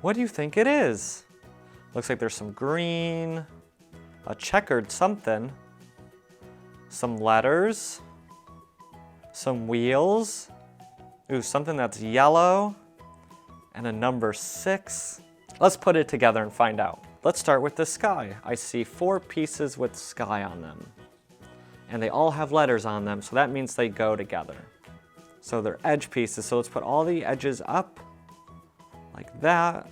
What do you think it is? Looks like there's some green, a checkered something, some letters, some wheels, ooh, something that's yellow, and a number 6. Let's put it together and find out. Let's start with the sky. I see 4 pieces with sky on them. And they all have letters on them, so that means they go together. So they're edge pieces, so let's put all the edges up, like that.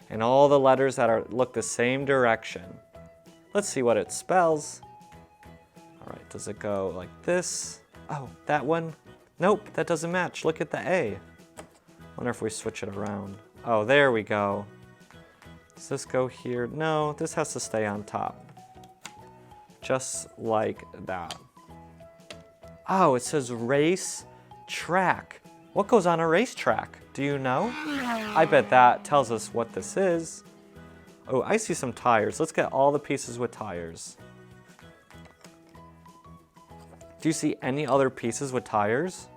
And all the letters that look the same direction. Let's see what it spells. All right, does it go like this? Oh, that one? Nope, that doesn't match. Look at the A. Wonder if we switch it around. Oh, there we go. Does this go here? No, this has to stay on top. Just like that. Oh, it says race track. What goes on a racetrack? Do you know? I bet that tells us what this is. Oh, I see some tires. Let's get all the pieces with tires. Do you see any other pieces with tires?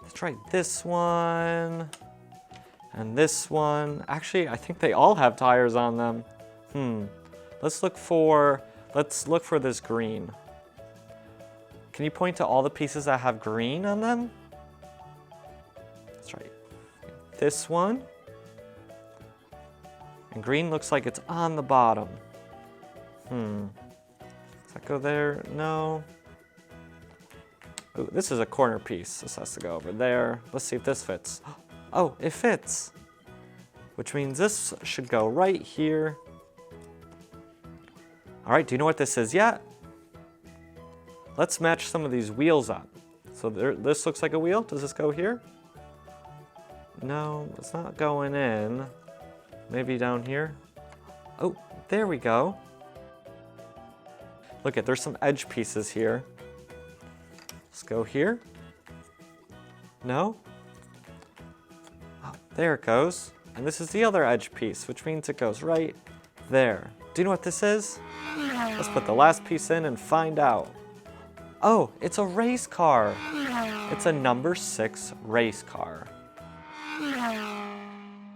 Let's try this one and this one. Actually, I think they all have tires on them. Let's look for this green. Can you point to all the pieces that have green on them? Let's try this one. And green looks like it's on the bottom. Does that go there? No. Ooh, this is a corner piece. This has to go over there. Let's see if this fits. Oh, it fits. Which means this should go right here. All right, do you know what this is yet? Let's match some of these wheels up. So this looks like a wheel. Does this go here? No, it's not going in. Maybe down here. Oh, there we go. Look there's some edge pieces here. Let's go here. No? Oh, there it goes. And this is the other edge piece, which means it goes right there. Do you know what this is? Let's put the last piece in and find out. Oh, it's a race car. It's a number 6 race car.